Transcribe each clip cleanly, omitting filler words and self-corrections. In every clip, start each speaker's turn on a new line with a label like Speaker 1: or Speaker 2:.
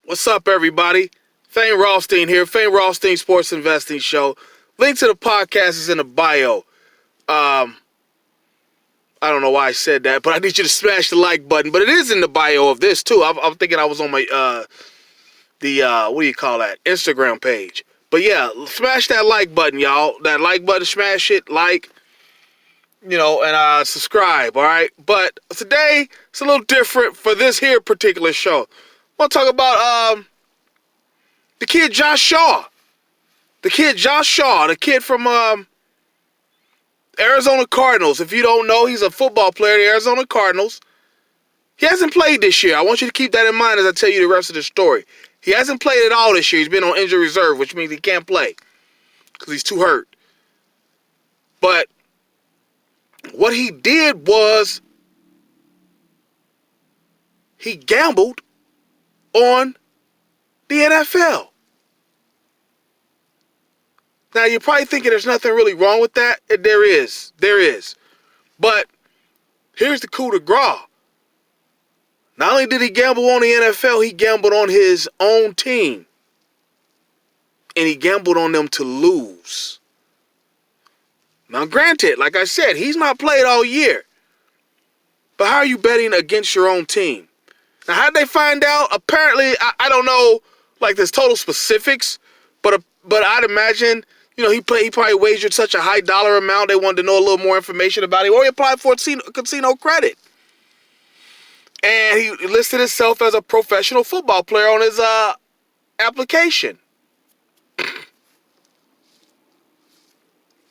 Speaker 1: What's up, everybody? Fane Rothstein here, Fane Rothstein Sports Investing Show. Link to the podcast is in the bio. I don't know why I said that, but I need you to smash the like button. But it is in the bio of this, too. I'm thinking I was on my, what do you call that? Instagram page. But yeah, smash that like button, y'all. That like button, smash it, like, and subscribe, all right? But today, it's a little different for this here particular show. I want to talk about, the kid Josh Shaw. The kid from Arizona Cardinals. If you don't know, he's a football player, the Arizona Cardinals. He hasn't played this year. I want you to keep that in mind as I tell you the rest of the story. He hasn't played at all this year. He's been on injury reserve, which means he can't play because he's too hurt. But what he did was he gambled on the NFL. Now, you're probably thinking there's nothing really wrong with that. There is. But here's the coup de grace. Not only did he gamble on the NFL, he gambled on his own team. And he gambled on them to lose. Now, granted, like I said, he's not played all year. But how are you betting against your own team? Now, how'd they find out? Apparently, I don't know, like, there's total specifics. But I'd imagine, he probably wagered such a high dollar amount, they wanted to know a little more information about him. Or he applied for a casino credit. And he listed himself as a professional football player on his application.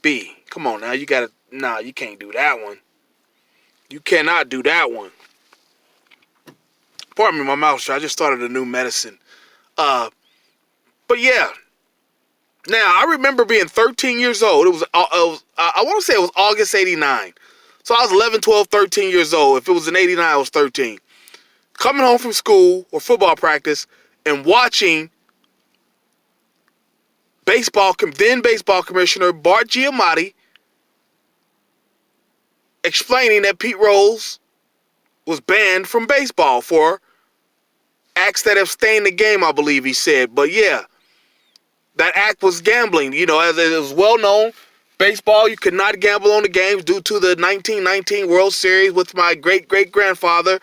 Speaker 1: B, come on now, you can't do that one. You cannot do that one. Pardon me, my mouth. I just started a new medicine. But yeah. Now, I remember being 13 years old. I want to say it was August 89. So I was 11, 12, 13 years old. If it was in 89, I was 13. Coming home from school or football practice and watching then baseball commissioner Bart Giamatti explaining that Pete Rose was banned from baseball for acts that have stained the game, I believe he said. But yeah, that act was gambling. As it was well known, baseball, you could not gamble on the games due to the 1919 World Series with my great-great-grandfather,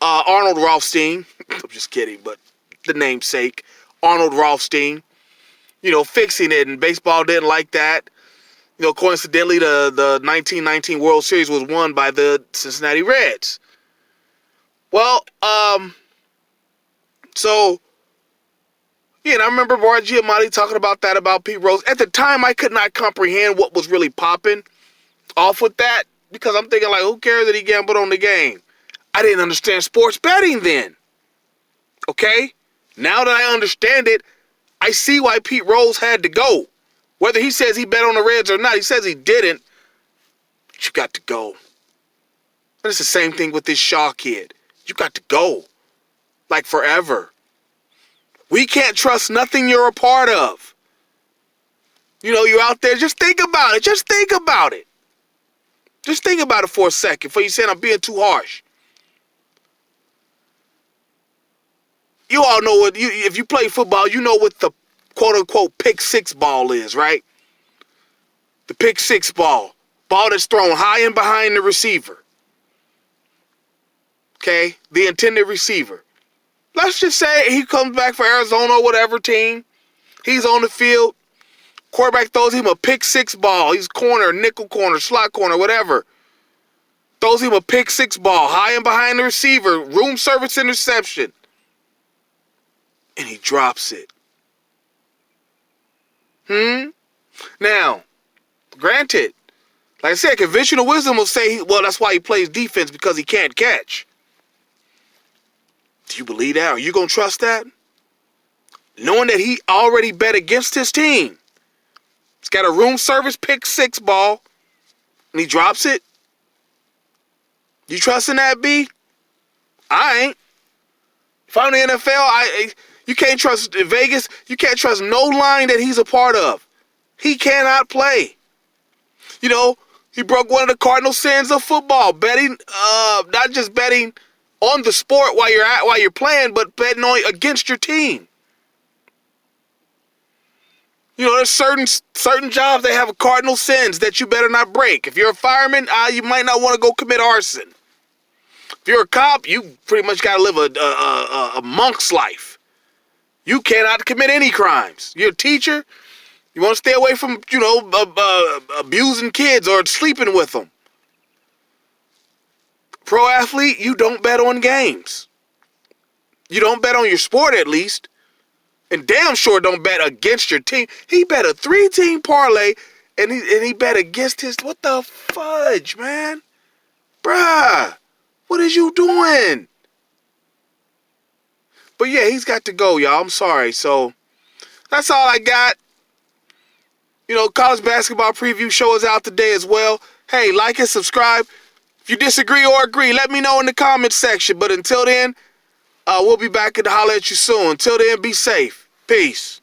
Speaker 1: Arnold Rothstein. I'm just kidding, but the namesake, Arnold Rothstein, fixing it, and baseball didn't like that. Coincidentally, the 1919 World Series was won by the Cincinnati Reds. Well, so, I remember Bart Giamatti talking about that, about Pete Rose. At the time, I could not comprehend what was really popping off with that, because I'm thinking, like, who cares that he gambled on the game? I didn't understand sports betting then. Okay? Now that I understand it, I see why Pete Rose had to go. Whether he says he bet on the Reds or not, he says he didn't. But you got to go. And it's the same thing with this Shaw kid. You got to go. Like forever. We can't trust nothing you're a part of. You're out there, just think about it. Just think about it. Just think about it for a second before you say I'm being too harsh. You all know if you play football, you know what the quote-unquote pick six ball is, right? The pick six ball. Ball that's thrown high and behind the receiver. Okay? The intended receiver. Let's just say he comes back for Arizona or whatever team. He's on the field. Quarterback throws him a pick six ball. He's corner, nickel corner, slot corner, whatever. Throws him a pick six ball. High and behind the receiver. Room service interception. And he drops it. Now, granted, like I said, conventional wisdom will say, well, that's why he plays defense, because he can't catch. Do you believe that? Are you going to trust that? Knowing that he already bet against his team. He's got a room service pick six ball, and he drops it. You trusting that, B? I ain't. If I'm in the NFL, you can't trust Vegas. You can't trust no line that he's a part of. He cannot play. He broke one of the cardinal sins of football. Betting, not just betting on the sport while you're playing, but betting on against your team. There's certain jobs that have cardinal sins that you better not break. If you're a fireman, you might not want to go commit arson. If you're a cop, you pretty much got to live a monk's life. You cannot commit any crimes. You're a teacher, you want to stay away from, abusing kids or sleeping with them. Pro athlete, you don't bet on games. You don't bet on your sport, at least. And damn sure don't bet against your team. He bet a 3-team parlay, and he bet against his... What the fudge, man? Bruh, what is you doing? But yeah, he's got to go, y'all. I'm sorry. So, that's all I got. College basketball preview show is out today as well. Hey, like and subscribe. If you disagree or agree, let me know in the comments section. But until then, we'll be back to holler at you soon. Until then, be safe. Peace.